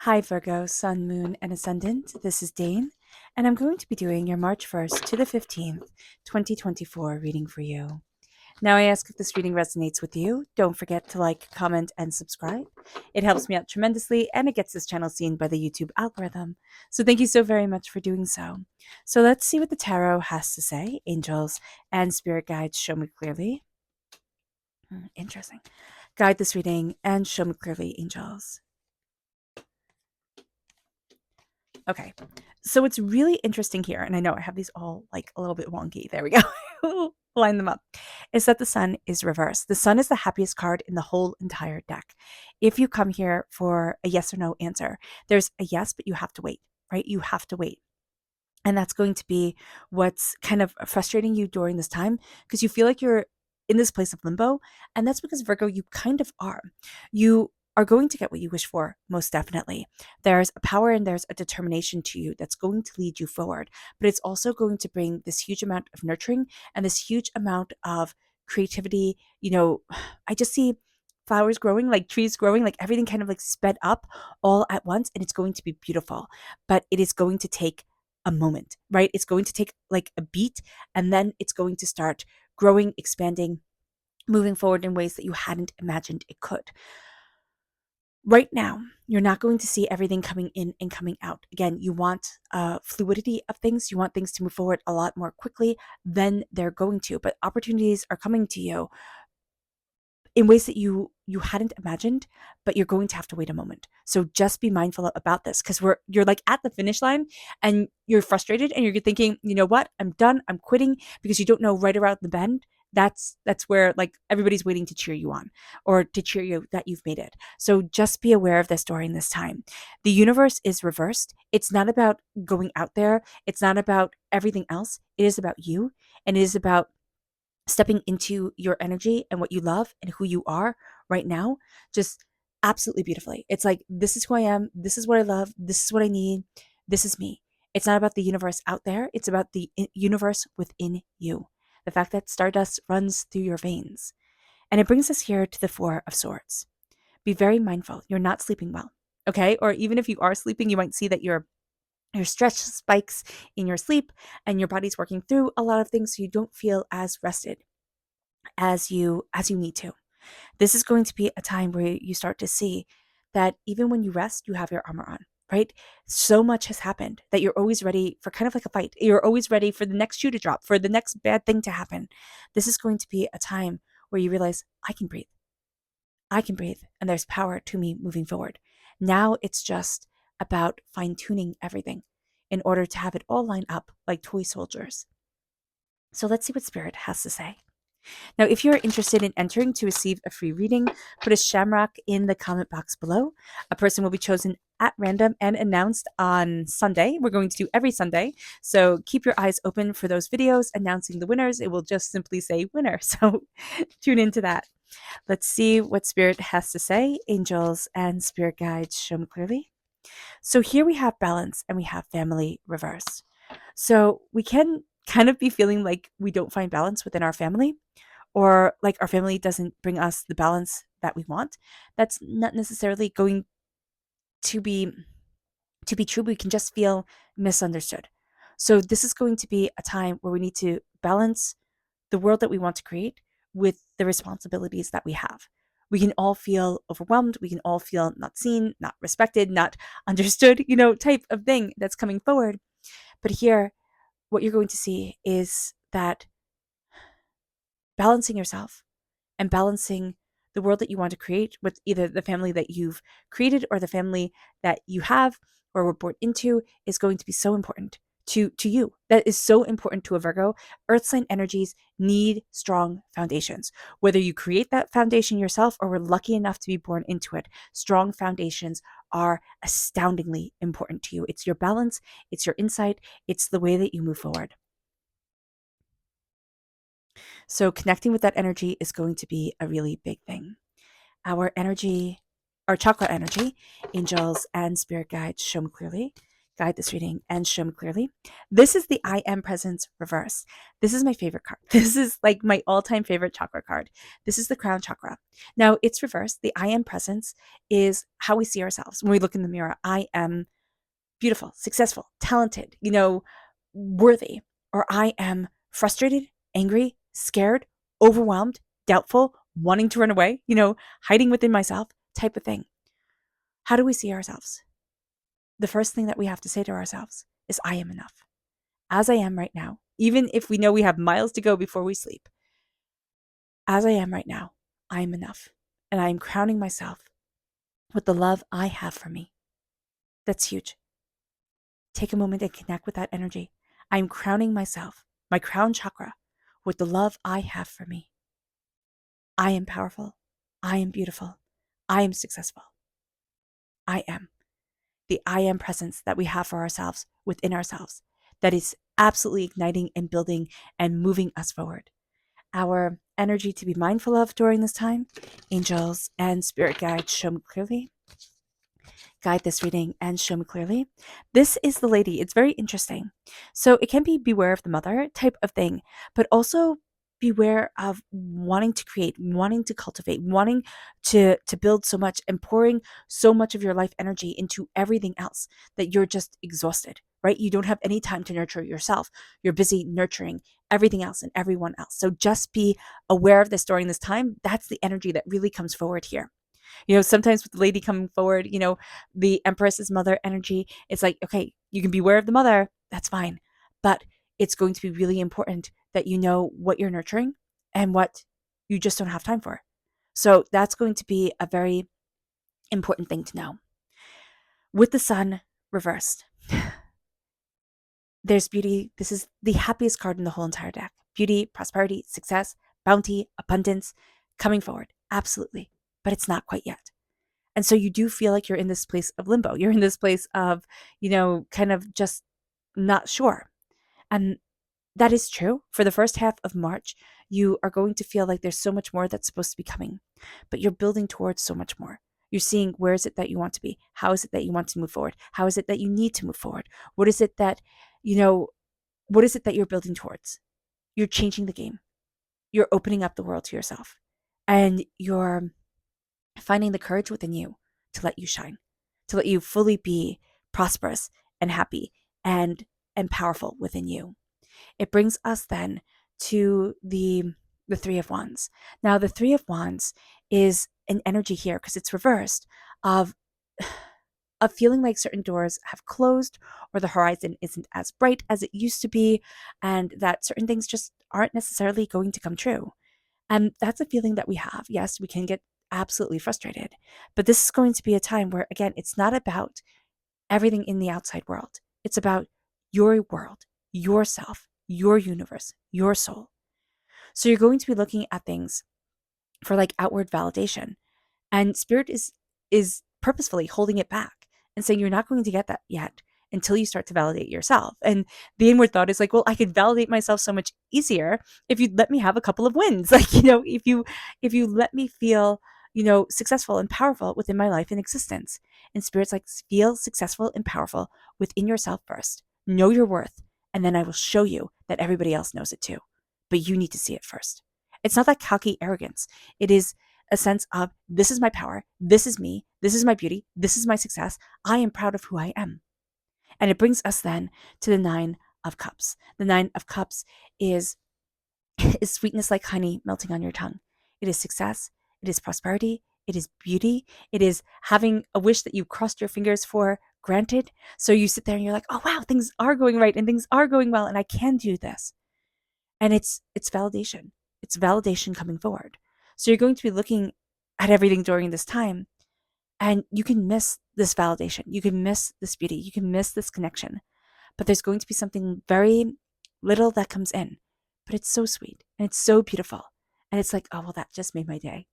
Hi, Virgo, Sun, Moon, and Ascendant. This is Dane, and I'm going to be doing your March 1st to the 15th, 2024 reading for you. Now, I ask if this reading resonates with you. Don't forget to like, comment, and subscribe. It helps me out tremendously, and it gets this channel seen by the YouTube algorithm. So, thank you so very much for doing so. So, let's see what the tarot has to say. Angels and spirit guides, show me clearly. Interesting. Guide this reading and show me clearly, angels. Okay. So it's really interesting here, and I know I have these all like a little bit wonky. There we go. Line them up. Is that the sun is reversed. The sun is the happiest card in the whole entire deck. If you come here for a yes or no answer, there's a yes, but you have to wait, right? You have to wait. And that's going to be what's kind of frustrating you during this time because you feel like you're in this place of limbo. And that's because, Virgo, you kind of are. You are going to get what you wish for, most definitely. There's a power and there's a determination to you that's going to lead you forward. But it's also going to bring this huge amount of nurturing and this huge amount of creativity. I just see flowers growing, like trees growing, like everything kind of like sped up all at once. And it's going to be beautiful. But it is going to take a moment, right? It's going to take like a beat and then it's going to start growing, expanding, moving forward in ways that you hadn't imagined it could. Right now, you're not going to see everything coming in and coming out. Again, you want fluidity of things. You want things to move forward a lot more quickly than they're going to, but opportunities are coming to you in ways that you hadn't imagined, but you're going to have to wait a moment. So just be mindful about this because you're like at the finish line and you're frustrated and you're thinking, you know what, I'm done, I'm quitting, because you don't know right around the bend. That's where like everybody's waiting to cheer you on or to cheer you that you've made it. So just be aware of this during this time. The universe is reversed. It's not about going out there. It's not about everything else. It is about you, and it is about stepping into your energy and what you love and who you are right now, just absolutely beautifully. It's like, this is who I am. This is what I love. This is what I need. This is me. It's not about the universe out there. It's about the universe within you. The fact that stardust runs through your veins. And it brings us here to the Four of Swords. Be very mindful. You're not sleeping well. Okay. Or even if you are sleeping, you might see that your stress spikes in your sleep and your body's working through a lot of things, so you don't feel as rested as you need to. This is going to be a time where you start to see that even when you rest, you have your armor on, right? So much has happened that you're always ready for kind of like a fight. You're always ready for the next shoe to drop, for the next bad thing to happen. This is going to be a time where you realize, I can breathe. I can breathe, and there's power to me moving forward. Now it's just about fine tuning everything in order to have it all line up like toy soldiers. So let's see what Spirit has to say. Now, if you're interested in entering to receive a free reading, put a shamrock in the comment box below. A person will be chosen at random and announced on Sunday. We're going to do every Sunday, so keep your eyes open for those videos announcing the winners. It will just simply say winner, so tune into that. Let's see what Spirit has to say. Angels and spirit guides, show me clearly. So here we have balance and we have family reversed. So we can kind of be feeling like we don't find balance within our family, or like our family doesn't bring us the balance that we want. That's not necessarily going to be true. We can just feel misunderstood. So this is going to be a time where we need to balance the world that we want to create with the responsibilities that we have. We can all feel overwhelmed. We can all feel not seen, not respected, not understood, type of thing that's coming forward. But here, what you're going to see is that balancing yourself and balancing the world that you want to create with either the family that you've created or the family that you have or were born into is going to be so important to you. That is so important to a Virgo. Earth sign energies need strong foundations. Whether you create that foundation yourself or were lucky enough to be born into it, strong foundations are astoundingly important to you. It's your balance, it's your insight, it's the way that you move forward. So connecting with that energy is going to be a really big thing. Our energy, our chakra energy, angels and spirit guides, show me clearly. guide this reading and show me clearly. This is the I am presence reverse. This is my favorite card. This is like my all-time favorite chakra card. This is the crown chakra. Now it's reversed. The I am presence is how we see ourselves when we look in the mirror. I am beautiful, successful, talented, worthy, or I am frustrated, angry, scared, overwhelmed, doubtful, wanting to run away, hiding within myself type of thing. How do we see ourselves? The first thing that we have to say to ourselves is, I am enough. As I am right now, even if we know we have miles to go before we sleep, as I am right now, I am enough. And I am crowning myself with the love I have for me. That's huge. Take a moment and connect with that energy. I am crowning myself, my crown chakra, with the love I have for me. I am powerful. I am beautiful. I am successful. I am. The I am presence that we have for ourselves within ourselves that is absolutely igniting and building and moving us forward. Our energy to be mindful of during this time, angels and spirit guides show me clearly. Guide this reading and show me clearly. This is the lady. It's very interesting. So it can be beware of the mother type of thing, but also beware of wanting to create, wanting to cultivate, wanting to build so much and pouring so much of your life energy into everything else that you're just exhausted, right? You don't have any time to nurture yourself. You're busy nurturing everything else and everyone else. So just be aware of this during this time. That's the energy that really comes forward here. Sometimes with the lady coming forward, the Empress's mother energy, it's like, okay, you can beware of the mother. That's fine. But it's going to be really important that you know what you're nurturing and what you just don't have time for. So that's going to be a very important thing to know. With the sun reversed, there's beauty. This is the happiest card in the whole entire deck. Beauty, prosperity, success, bounty, abundance, coming forward. Absolutely. But it's not quite yet. And so you do feel like you're in this place of limbo. You're in this place of, kind of just not sure. And that is true. For the first half of March, you are going to feel like there's so much more that's supposed to be coming, but you're building towards so much more. You're seeing where is it that you want to be? How is it that you want to move forward? How is it that you need to move forward? What is it that, what is it that you're building towards? You're changing the game. You're opening up the world to yourself. And you're finding the courage within you to let you shine, to let you fully be prosperous and happy and powerful within you. It brings us then to the Three of Wands. Now, the Three of Wands is an energy here because it's reversed of feeling like certain doors have closed or the horizon isn't as bright as it used to be, and that certain things just aren't necessarily going to come true. And that's a feeling that we have. Yes, we can get absolutely frustrated, but this is going to be a time where, again, it's not about everything in the outside world. It's about your world, yourself, your universe, your soul. So you're going to be looking at things for like outward validation, and spirit is purposefully holding it back and saying you're not going to get that yet until you start to validate yourself. And the inward thought is like, well, I could validate myself so much easier if you let me have a couple of wins. Like, if you let me feel, successful and powerful within my life and existence. And spirit's like, feel successful and powerful within yourself first. Know your worth. And then I will show you that everybody else knows it too. But you need to see it first. It's not that cocky arrogance. It is a sense of, this is my power. This is me. This is my beauty. This is my success. I am proud of who I am. And it brings us then to the Nine of Cups. The Nine of Cups is sweetness like honey melting on your tongue. It is success. It is prosperity. It is beauty. It is having a wish that you crossed your fingers for granted. So you sit there and you're like, oh, wow, things are going right and things are going well and I can do this. And it's validation. It's validation coming forward. So you're going to be looking at everything during this time, and you can miss this validation. You can miss this beauty. You can miss this connection. But there's going to be something very little that comes in. But it's so sweet and it's so beautiful. And it's like, oh, well, that just made my day.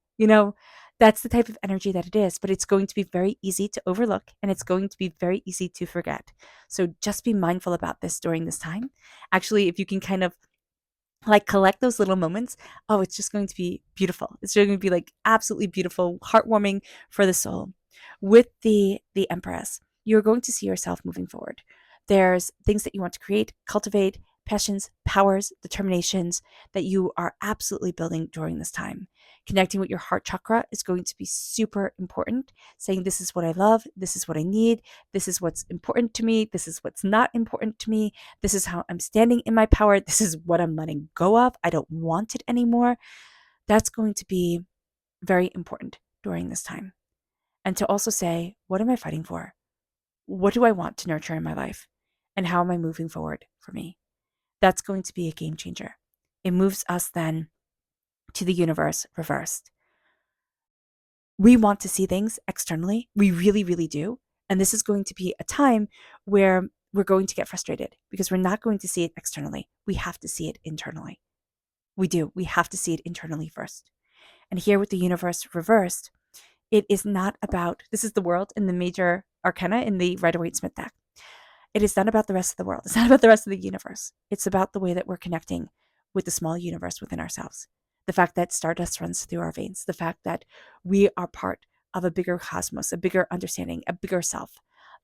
That's the type of energy that it is. But it's going to be very easy to overlook and it's going to be very easy to forget. So just be mindful about this during this time. Actually, if you can kind of like collect those little moments, oh, it's just going to be beautiful. It's going to be like absolutely beautiful, heartwarming for the soul. With the Empress, you're going to see yourself moving forward. There's things that you want to create, cultivate, passions, powers, determinations that you are absolutely building during this time. Connecting with your heart chakra is going to be super important, saying, this is what I love, this is what I need, this is what's important to me, this is what's not important to me, this is how I'm standing in my power, this is what I'm letting go of, I don't want it anymore. That's going to be very important during this time. And to also say, what am I fighting for? What do I want to nurture in my life? And how am I moving forward for me? That's going to be a game changer. It moves us then to the universe reversed. We want to see things externally. We really, really do. And this is going to be a time where we're going to get frustrated because we're not going to see it externally. We have to see it internally. We do. We have to see it internally first. And here with the universe reversed, it is not about, this is the world in the major arcana in the Rider-Waite-Smith deck. It is not about the rest of the world. It's not about the rest of the universe. It's about the way that we're connecting with the small universe within ourselves. The fact that stardust runs through our veins. The fact that we are part of a bigger cosmos, a bigger understanding, a bigger self.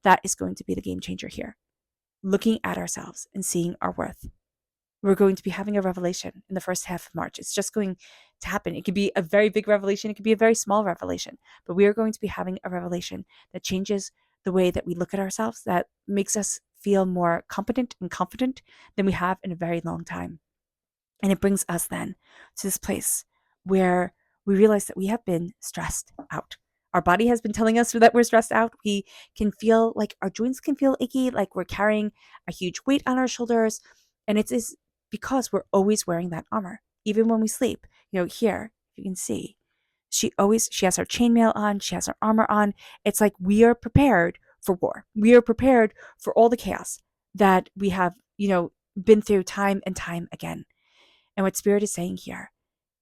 That is going to be the game changer here. Looking at ourselves and seeing our worth. We're going to be having a revelation in the first half of March. It's just going to happen. It could be a very big revelation. It could be a very small revelation. But we are going to be having a revelation that changes the way that we look at ourselves, that makes us feel more competent and confident than we have in a very long time. And it brings us then to this place where we realize that we have been stressed out. Our body has been telling us that we're stressed out. We can feel like our joints can feel achy, like we're carrying a huge weight on our shoulders. And it is because we're always wearing that armor, even when we sleep. Here, you can see, she has her chainmail on, she has her armor on. It's like we are prepared for war. We are prepared for all the chaos that we have, been through time and time again. And what Spirit is saying here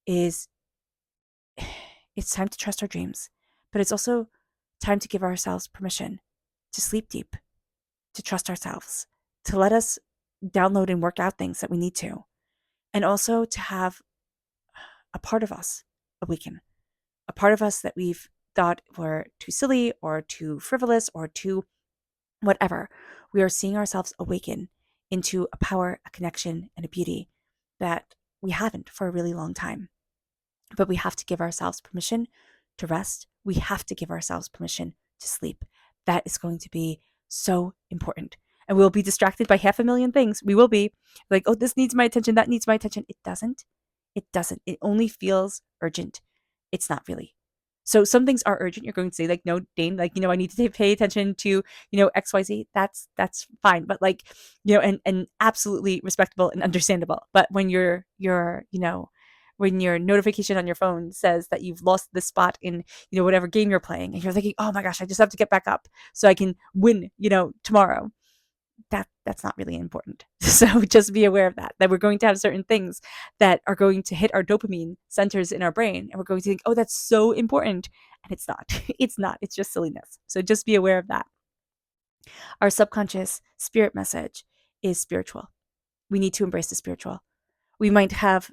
is it's time to trust our dreams, but it's also time to give ourselves permission to sleep deep, to trust ourselves, to let us download and work out things that we need to, and also to have a part of us awaken, a part of us that we've thought were too silly or too frivolous or too whatever. We are seeing ourselves awaken into a power, a connection, and a beauty that we haven't for a really long time. But we have to give ourselves permission to rest. We have to give ourselves permission to sleep. That is going to be so important. And we'll be distracted by 500,000 things. We will be like, oh, this needs my attention, that needs my attention. It doesn't. It doesn't. It only feels urgent. It's not really. So some things are urgent. You're going to say like, no, Dane, like, I need to pay attention to, XYZ. That's fine. But like, and absolutely respectable and understandable. But when when your notification on your phone says that you've lost this spot in, whatever game you're playing, and you're thinking, oh my gosh, I just have to get back up so I can win, tomorrow. That's not really important. So just be aware of that we're going to have certain things that are going to hit our dopamine centers in our brain, and we're going to think, oh, that's so important. And it's not. It's not. It's just silliness. So just be aware of that. Our subconscious spirit message is spiritual. We need to embrace the spiritual. We might have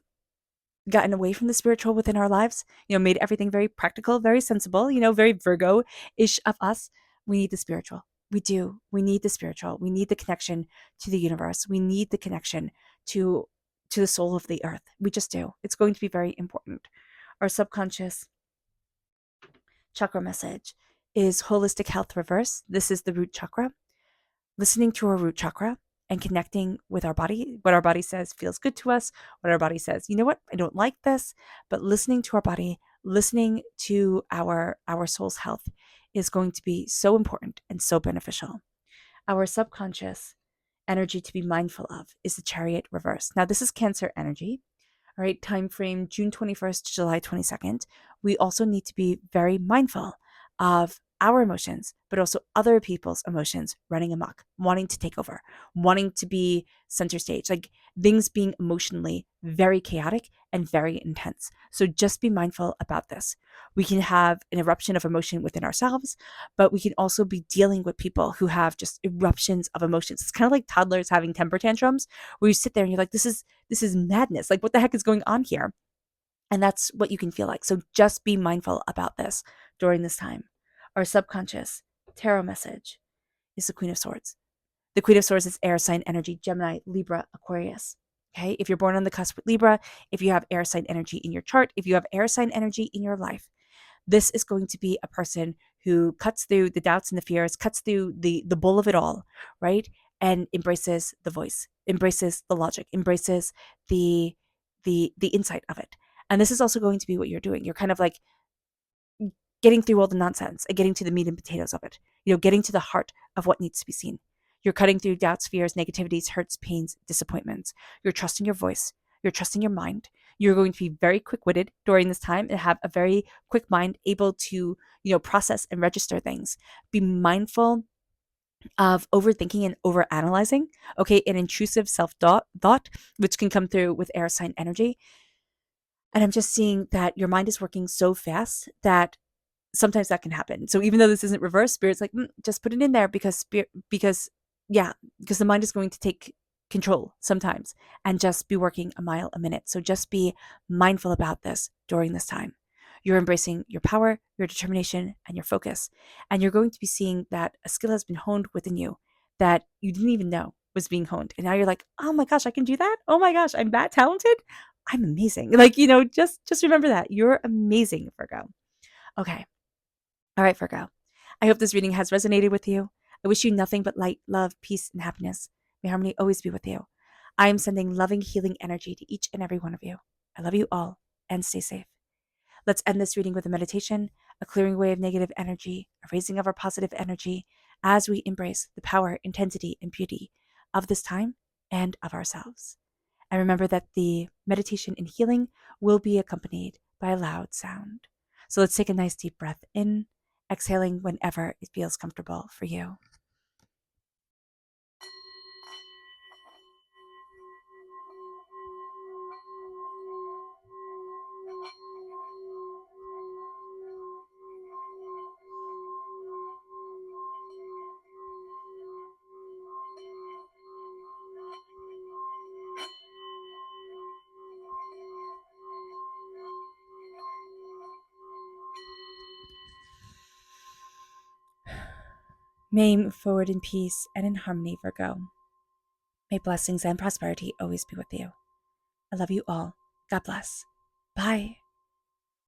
gotten away from the spiritual within our lives, made everything very practical, very sensible, very Virgo-ish of us. We need the spiritual. We do. We need the spiritual. We need the connection to the universe. We need the connection to the soul of the earth. We just do. It's going to be very important. Our subconscious chakra message is holistic health reverse. This is the root chakra. Listening to our root chakra and connecting with our body, what our body says feels good to us, what our body says, you know what, I don't like this, but listening to our body, listening to our soul's health is going to be so important and so beneficial. Our subconscious energy to be mindful of is the Chariot reverse. Now, this is Cancer energy. All right, time frame June 21st to July 22nd. We also need to be very mindful of our emotions, but also other people's emotions running amok, wanting to take over, wanting to be center stage, like things being emotionally very chaotic and very intense. So just be mindful about this. We can have an eruption of emotion within ourselves, but we can also be dealing with people who have just eruptions of emotions. It's kind of like toddlers having temper tantrums, where you sit there and you're like, this is madness. Like, what the heck is going on here? And that's what you can feel like. So just be mindful about this during this time. Our subconscious tarot message is the Queen of Swords. The Queen of Swords is air sign energy, Gemini, Libra, Aquarius. Okay, if you're born on the cusp with Libra, if you have air sign energy in your chart, if you have air sign energy in your life, this is going to be a person who cuts through the doubts and the fears, cuts through the bull of it all, right? And embraces the voice, embraces the logic, embraces the the insight of it. And this is also going to be what you're doing. You're kind of like getting through all the nonsense and getting to the meat and potatoes of it. Getting to the heart of what needs to be seen. You're cutting through doubts, fears, negativities, hurts, pains, disappointments. You're trusting your voice. You're trusting your mind. You're going to be very quick-witted during this time and have a very quick mind, able to, process and register things. Be mindful of overthinking and overanalyzing, okay, an intrusive self-thought, which can come through with air sign energy. And I'm just seeing that your mind is working so fast that sometimes that can happen. So even though this isn't reverse, spirit's like, just put it in there because the mind is going to take control sometimes and just be working a mile a minute. So just be mindful about this during this time. You're embracing your power, your determination, and your focus. And you're going to be seeing that a skill has been honed within you that you didn't even know was being honed. And now you're like, oh my gosh, I can do that. Oh my gosh, I'm that talented. I'm amazing. Just remember that. You're amazing, Virgo. Okay. All right, Virgo. I hope this reading has resonated with you. I wish you nothing but light, love, peace, and happiness. May harmony always be with you. I am sending loving, healing energy to each and every one of you. I love you all, and stay safe. Let's end this reading with a meditation, a clearing away of negative energy, a raising of our positive energy as we embrace the power, intensity, and beauty of this time and of ourselves. And remember that the meditation and healing will be accompanied by a loud sound. So let's take a nice deep breath in, exhaling whenever it feels comfortable for you. May you move forward in peace and in harmony, Virgo. May blessings and prosperity always be with you. I love you all. God bless. Bye.